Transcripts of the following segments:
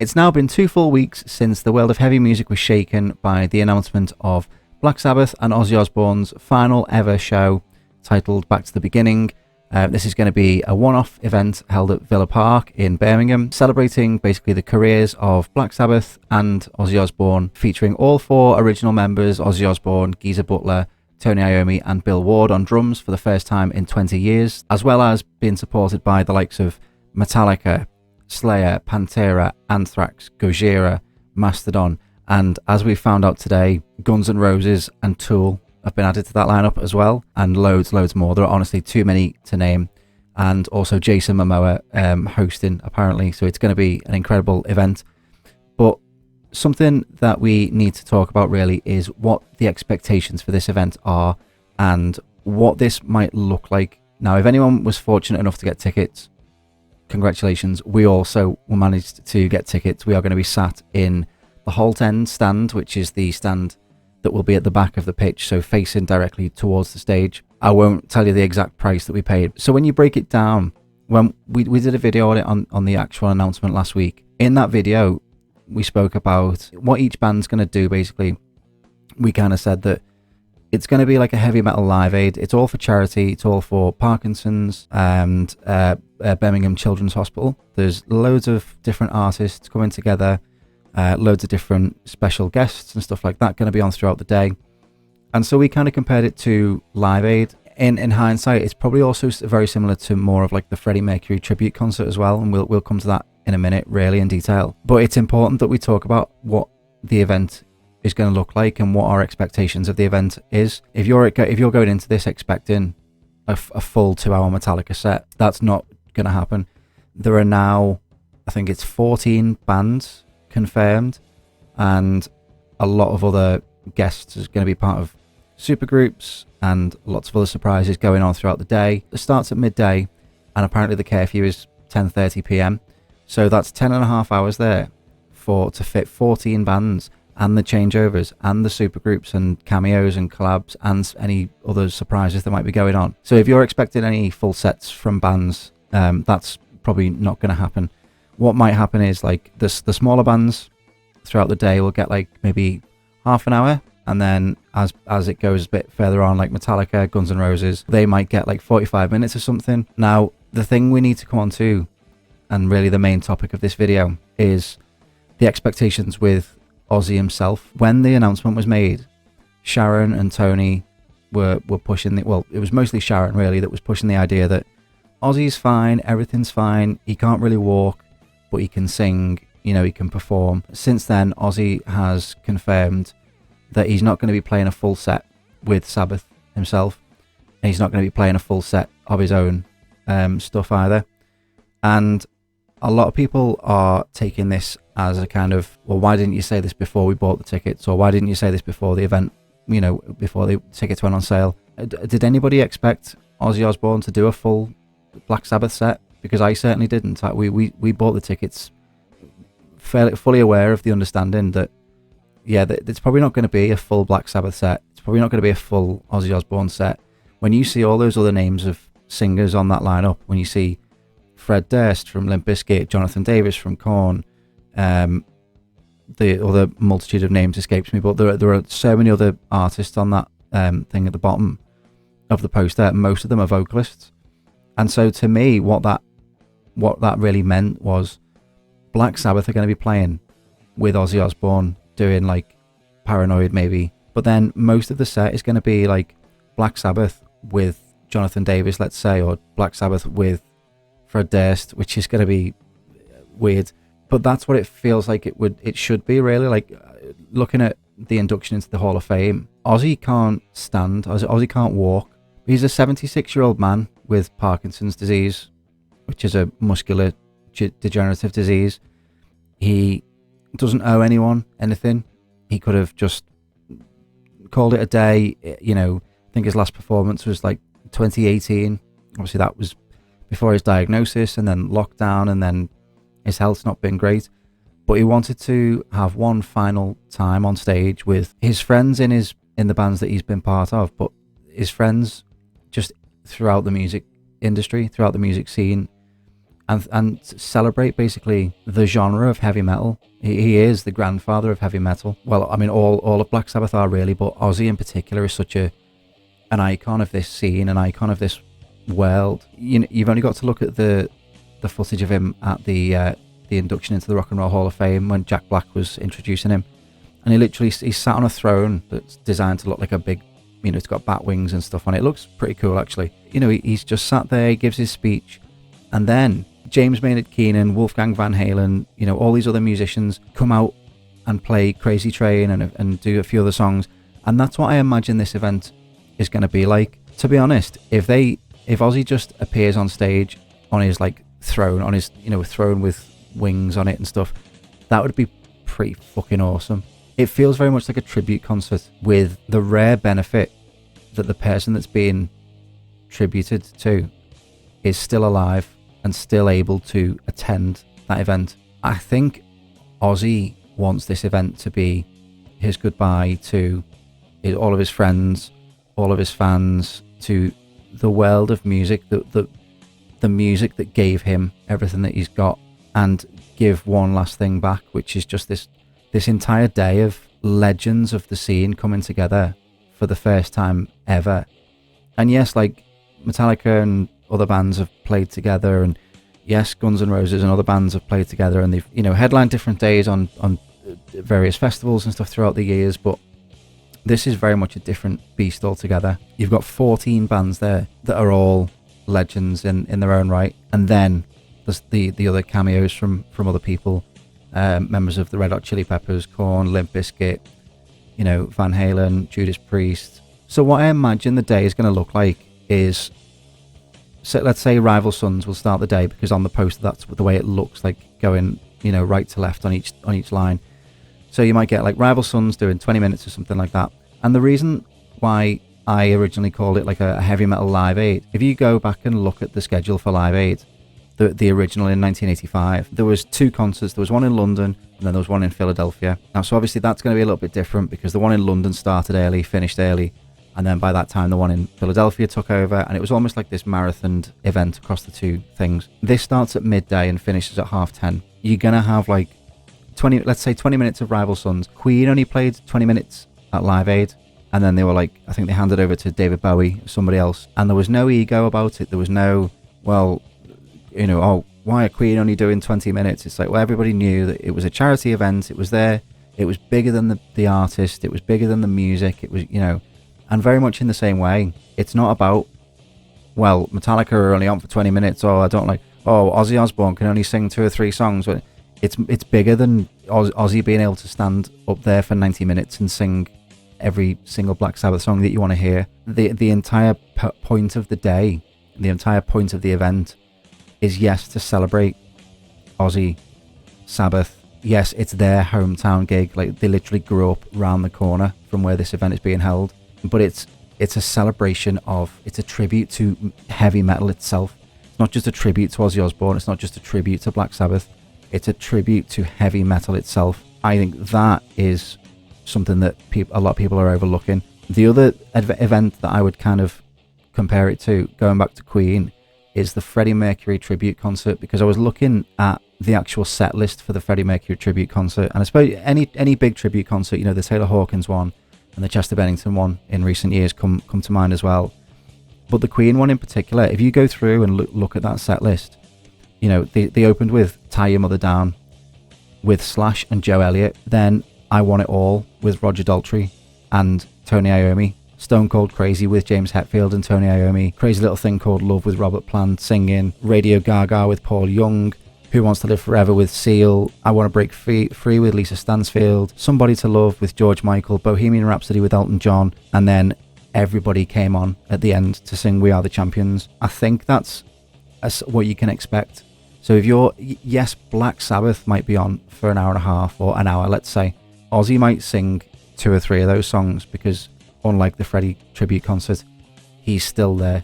It's now been 2 full weeks since the world of heavy music was shaken by the announcement of Black Sabbath and Ozzy Osbourne's final ever show titled Back to the Beginning. This is going to be a one-off event held at Villa Park in Birmingham, celebrating basically the careers of Black Sabbath and Ozzy Osbourne, featuring all 4 original members, Ozzy Osbourne, Geezer Butler, Tony Iommi and Bill Ward on drums for the first time in 20 years, as well as being supported by the likes of Metallica, Slayer, Pantera, Anthrax, Gojira, Mastodon, and as we found out today, Guns N' Roses and Tool have been added to that lineup as well, and loads more. There are honestly too many to name, and also Jason Momoa hosting apparently, so it's going to be an incredible event. But something that we need to talk about really is what the expectations for this event are and what this might look like. Now, if anyone was fortunate enough to get tickets, congratulations. We also managed to get tickets. We are going to be sat in the Holt End stand, which is the stand that will be at the back of the pitch, so facing directly towards the stage. I won't tell you the exact price that we paid. So when you break it down, when we did a video on it on the actual announcement last week, in that video we spoke about what each band's going to do. Basically, we kind of said that it's going to be like a heavy metal live aid. It's all for charity. It's all for Parkinson's and Birmingham Children's Hospital. There's loads of different artists coming together, loads of different special guests and stuff like that going to be on throughout the day. And so we kind of compared it to Live Aid. In hindsight, it's probably also very similar to more of like the Freddie Mercury tribute concert as well, and we'll come to that in a minute, really in detail. But it's important that we talk about what the event is going to look like and what our expectations of the event is. If you're going into this expecting a full 2-hour Metallica set, that's not going to happen. There are now, I think it's 14 bands confirmed, and a lot of other guests is going to be part of supergroups and lots of other surprises going on throughout the day. It starts at midday, and apparently the curfew is 10:30 p.m. So that's 10.5 hours there to fit 14 bands, and the changeovers and the supergroups and cameos and collabs and any other surprises that might be going on. So if you're expecting any full sets from bands, that's probably not going to happen. What might happen is like the smaller bands throughout the day will get like maybe half an hour, and then as it goes a bit further on, like Metallica, Guns N' Roses, they might get like 45 minutes or something. Now, the thing we need to come on to, and really the main topic of this video, is the expectations with Ozzy himself. When the announcement was made, Sharon and Tony were pushing it was mostly Sharon really that was pushing the idea that Ozzy's fine, everything's fine, he can't really walk, but he can sing, he can perform. Since then, Ozzy has confirmed that he's not going to be playing a full set with Sabbath himself, and he's not going to be playing a full set of his own stuff either. And a lot of people are taking this as a kind of, well, why didn't you say this before we bought the tickets? Or why didn't you say this before the event, before the tickets went on sale? Did anybody expect Ozzy Osbourne to do a full Black Sabbath set? Because I certainly didn't. We bought the tickets fully aware of the understanding that, that it's probably not going to be a full Black Sabbath set. It's probably not going to be a full Ozzy Osbourne set. When you see all those other names of singers on that lineup, when you see Fred Durst from Limp Bizkit, Jonathan Davis from Korn, the other multitude of names escapes me, but there are so many other artists on that thing at the bottom of the poster. Most of them are vocalists, and so to me, what that really meant was Black Sabbath are going to be playing with Ozzy Osbourne doing like Paranoid maybe, but then most of the set is going to be like Black Sabbath with Jonathan Davis, let's say, or Black Sabbath with Fred Durst, which is going to be weird, but that's what it feels like it should be really. Like looking at the induction into the Hall of Fame, Ozzy can't stand, Ozzy can't walk. He's a 76-year-old man with Parkinson's disease, which is a muscular degenerative disease. He doesn't owe anyone anything. He could have just called it a day. I think his last performance was like 2018. Obviously that was before his diagnosis and then lockdown, and then his health's not been great. But he wanted to have one final time on stage with his friends in the bands that he's been part of, but his friends just throughout the music industry, throughout the music scene, and celebrate basically the genre of heavy metal. He is the grandfather of heavy metal. Well, I mean, all of Black Sabbath are really, but Ozzy in particular is such an icon of this scene, an icon of this world. You've only got to look at the footage of him at the induction into the Rock and Roll Hall of Fame when Jack Black was introducing him, and he's sat on a throne that's designed to look like a big, it's got bat wings and stuff on it. It looks pretty cool, actually. He's just sat there, he gives his speech, and then James Maynard Keenan, Wolfgang Van Halen, all these other musicians come out and play Crazy Train and do a few other songs, and that's what I imagine this event is going to be like. To be honest, if Ozzy just appears on stage on his throne, on his throne with wings on it and stuff, that would be pretty fucking awesome. It feels very much like a tribute concert, with the rare benefit that the person that's being tributed to is still alive and still able to attend that event. I think Ozzy wants this event to be his goodbye to all of his friends, all of his fans, to the world of music, the music that gave him everything that he's got, and give one last thing back, which is just this entire day of legends of the scene coming together for the first time ever. And yes, Metallica and other bands have played together, and yes, Guns N' Roses and other bands have played together, and they've headlined different days on various festivals and stuff throughout the years, but this is very much a different beast altogether. You've got 14 bands there that are all legends in their own right, and then there's the other cameos from other people, members of the Red Hot Chili Peppers, Korn, Limp Bizkit, Van Halen, Judas Priest. So what I imagine the day is going to look like is, so let's say Rival Sons will start the day, because on the poster that's the way it looks like, going right to left on each line. So you might get Rival Sons doing 20 minutes or something like that. And the reason why I originally called it a heavy metal Live Aid, if you go back and look at the schedule for Live Aid, the original in 1985, there was two concerts. There was one in London, and then there was one in Philadelphia. Now, so obviously that's going to be a little bit different, because the one in London started early, finished early, and then by that time the one in Philadelphia took over, and it was almost like this marathon event across the two things. This starts at midday and finishes at 10:30. You're going to have 20 minutes of Rival Sons. Queen only played 20 minutes at Live Aid, and then they were I think they handed over to David Bowie or somebody else, and there was no ego about it. There was no, why are Queen only doing 20 minutes? It's everybody knew that it was a charity event. It was there. It was bigger than the artist. It was bigger than the music. It was, and very much in the same way, it's not about, Metallica are only on for 20 minutes, or Ozzy Osbourne can only sing 2 or 3 songs. It's bigger than Ozzy being able to stand up there for 90 minutes and sing every single Black Sabbath song that you want to hear. The entire point of the day, the entire point of the event is, yes, to celebrate Ozzy, Sabbath. Yes, it's their hometown gig. They literally grew up round the corner from where this event is being held. But it's a celebration it's a tribute to heavy metal itself. It's not just a tribute to Ozzy Osbourne. It's not just a tribute to Black Sabbath. It's a tribute to heavy metal itself. I think that is something that a lot of people are overlooking. The other event that I would kind of compare it to, going back to Queen, is the Freddie Mercury tribute concert, because I was looking at the actual set list for the Freddie Mercury tribute concert, and I suppose any big tribute concert, the Taylor Hawkins one and the Chester Bennington one in recent years come to mind as well. But the Queen one in particular, if you go through and look at that set list, they opened with Tie Your Mother Down with Slash and Joe Elliott, then I Want It All with Roger Daltrey and Tony Iommi, Stone Cold Crazy with James Hetfield and Tony Iommi, Crazy Little Thing Called Love with Robert Plant singing, Radio Gaga with Paul Young, Who Wants to Live Forever with Seal, I Want to Break Free with Lisa Stansfield, Somebody to Love with George Michael, Bohemian Rhapsody with Elton John, and then everybody came on at the end to sing We Are the Champions. I think that's what you can expect. So yes, Black Sabbath might be on for an hour and a half or an hour, let's say. Ozzy might sing 2 or 3 of those songs, because unlike the Freddie tribute concert, he's still there.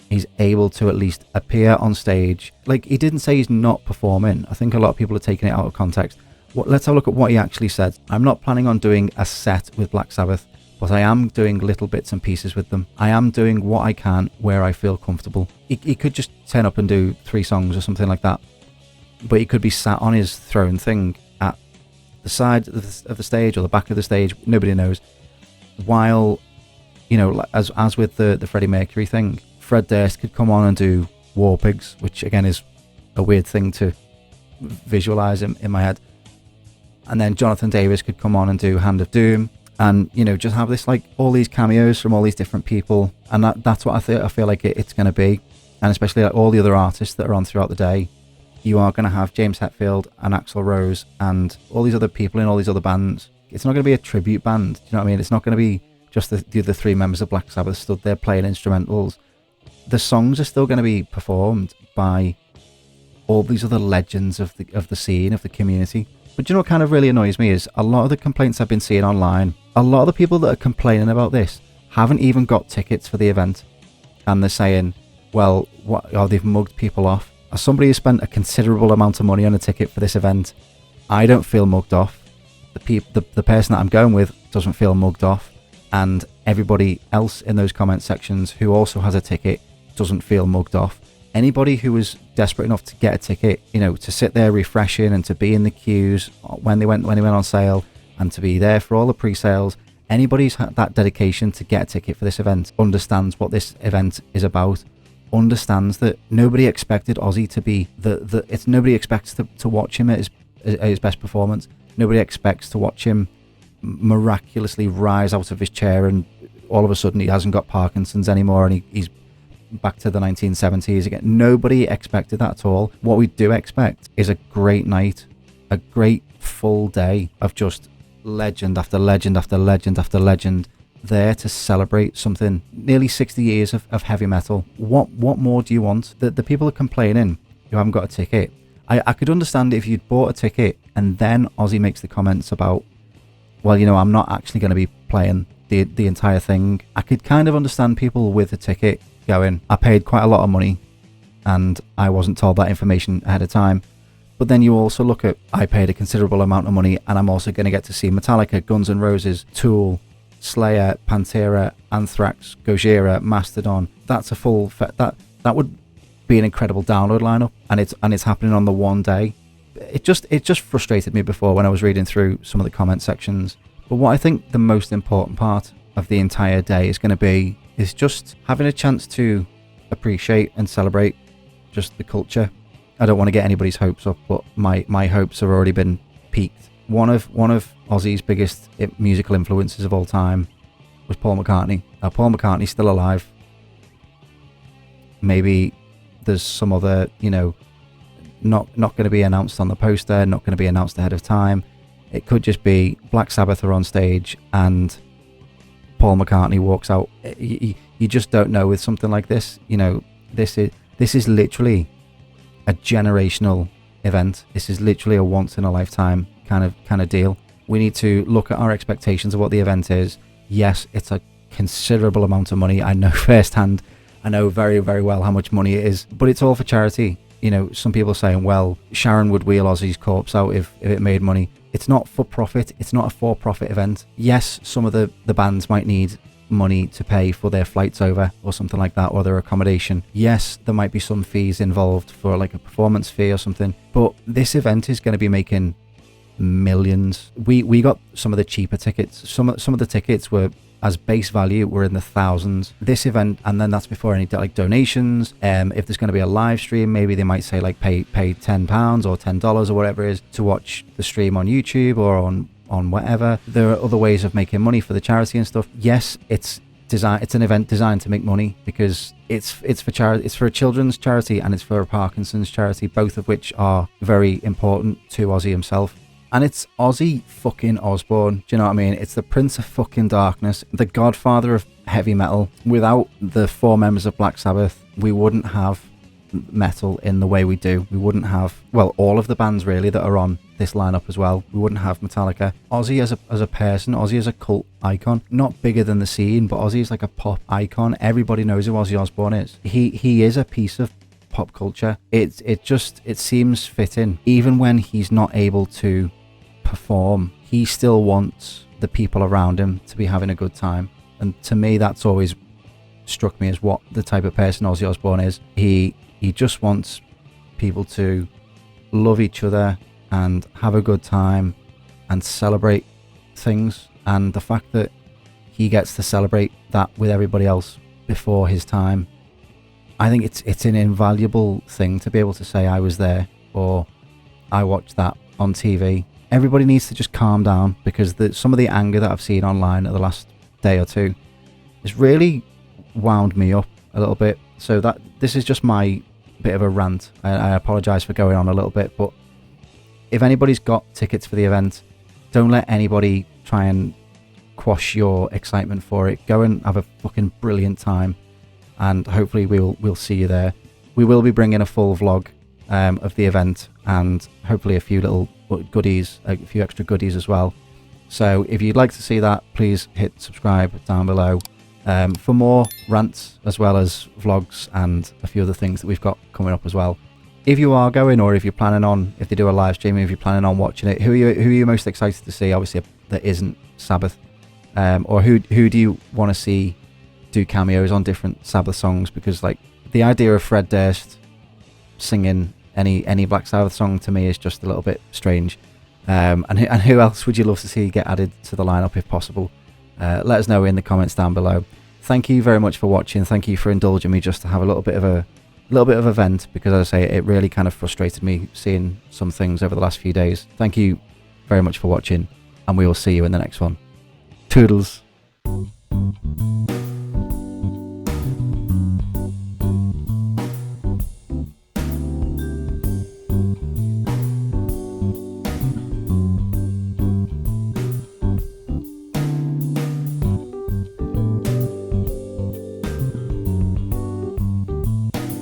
He's able to at least appear on stage. He didn't say he's not performing. I think a lot of people are taking it out of context. Let's have a look at what he actually said. I'm not planning on doing a set with Black Sabbath, but I am doing little bits and pieces with them. I am doing what I can where I feel comfortable. He could just turn up and do 3 songs or something like that, but he could be sat on his throne thing at the side of the stage or the back of the stage, nobody knows, while, you know, as with the Freddie Mercury thing, Fred Durst could come on and do War Pigs, which again is a weird thing to visualize in my head, and then Jonathan Davis could come on and do Hand of Doom, and, you know, just have this, like, all these cameos from all these different people, and that's what I feel like it's going to be. And especially like all the other artists that are on throughout the day, you are going to have James Hetfield and Axl Rose and all these other people in all these other bands. It's not going to be a tribute band, you know what I mean? It's not going to be just the other 3 members of Black Sabbath stood there playing instrumentals. The songs are still going to be performed by all these other legends of the scene, of the community. But you know what kind of really annoys me is a lot of the complaints I've been seeing online, a lot of the people that are complaining about this haven't even got tickets for the event. And they're saying, well, they've mugged people off. As somebody who spent a considerable amount of money on a ticket for this event, I don't feel mugged off. The person that I'm going with doesn't feel mugged off. And everybody else in those comment sections who also has a ticket doesn't feel mugged off. Anybody who was desperate enough to get a ticket, you know, to sit there refreshing and to be in the queues when they went on sale and to be there for all the pre-sales, anybody who's had that dedication to get a ticket for this event understands what this event is about, understands that nobody expected Ozzy to be nobody expects to watch him at his best performance. Nobody expects to watch him miraculously rise out of his chair and all of a sudden he hasn't got Parkinson's anymore and he's back to the 1970s again. Nobody expected that at all. What we do expect is a great night, a great full day of just legend after legend after legend after legend there to celebrate something, nearly 60 years of heavy metal. What more do you want? The people are complaining who haven't got a ticket. I could understand if you'd bought a ticket and then Ozzy makes the comments about, well, you know, I'm not actually going to be playing the entire thing. I could kind of understand people with a ticket going, I paid quite a lot of money and I wasn't told that information ahead of time. But then you also look at, I paid a considerable amount of money and I'm also going to get to see Metallica, Guns N' Roses, Tool, Slayer, Pantera, Anthrax, Gojira, Mastodon. That's a full that would be an incredible download lineup, and it's happening on the one day. It just frustrated me before when I was reading through some of the comment sections. But what I think the most important part of the entire day is going to be is just having a chance to appreciate and celebrate just the culture. I don't want to get anybody's hopes up, but my hopes have already been peaked. One of Ozzy's biggest musical influences of all time was Paul McCartney. Now, Paul McCartney's still alive. Maybe there's some other, you know, not going to be announced on the poster, not going to be announced ahead of time. It could just be Black Sabbath are on stage and Paul McCartney walks out. You just don't know with something like this. You know, this is literally a generational event. This is literally a once in a lifetime kind of deal. We need to look at our expectations of what the event is. Yes, it's a considerable amount of money. I know firsthand. I know very, very well how much money it is, but it's all for charity. You know, some people are saying, well, Sharon would wheel Ozzy's corpse out if it made money. It's not for profit. It's not a for-profit event. Yes, some of the bands might need money to pay for their flights over or something like that, or their accommodation. Yes, there might be some fees involved for like a performance fee or something, but this event is going to be making millions. We got some of the cheaper tickets. Some of the tickets were, as base value, were in the thousands. This event, and then that's before any like donations. If there's going to be a live stream, maybe they might say like pay £10 or $10 or whatever it is to watch the stream on YouTube or on whatever. There are other ways of making money for the charity and stuff. Yes, it's an event designed to make money because it's for charity. It's for a children's charity and it's for a Parkinson's charity, both of which are very important to Ozzy himself. And it's Ozzy fucking Osbourne. Do you know what I mean? It's the Prince of fucking Darkness, the godfather of heavy metal. Without the 4 members of Black Sabbath, we wouldn't have metal in the way we do. We wouldn't have, well, all of the bands really that are on this lineup as well. We wouldn't have Metallica. Ozzy as a person, Ozzy as a cult icon, not bigger than the scene, but Ozzy is like a pop icon. Everybody knows who Ozzy Osbourne is. He is a piece of pop culture. It seems fitting, even when he's not able to perform, he still wants the people around him to be having a good time. And to me, that's always struck me as what the type of person Ozzy Osbourne is. He just wants people to love each other and have a good time and celebrate things. And the fact that he gets to celebrate that with everybody else before his time, I think it's an invaluable thing to be able to say I was there or I watched that on TV. Everybody needs to just calm down, because some of the anger that I've seen online at the last day or two has really wound me up a little bit. So that this is just my bit of a rant. I apologise for going on a little bit, but if anybody's got tickets for the event, don't let anybody try and quash your excitement for it. Go and have a fucking brilliant time, and hopefully we'll see you there. We will be bringing a full vlog of the event, and hopefully a few little goodies, a few extra goodies as well. So if you'd like to see that, please hit subscribe down below for more rants as well as vlogs and a few other things that we've got coming up as well. If you are going, or if you're planning on, if they do a live stream, if you're planning on watching it, who are you most excited to see? Obviously that isn't Sabbath, or who do you want to see do cameos on different Sabbath songs? Because like the idea of Fred Durst singing any Black Sabbath song to me is just a little bit strange. And who else would you love to see get added to the lineup if possible? Let us know in the comments down below. Thank you very much for watching. Thank you for indulging me just to have a little bit of a vent, because as I say, it really kind of frustrated me seeing some things over the last few days. Thank you very much for watching, and we will see you in the next one. Toodles.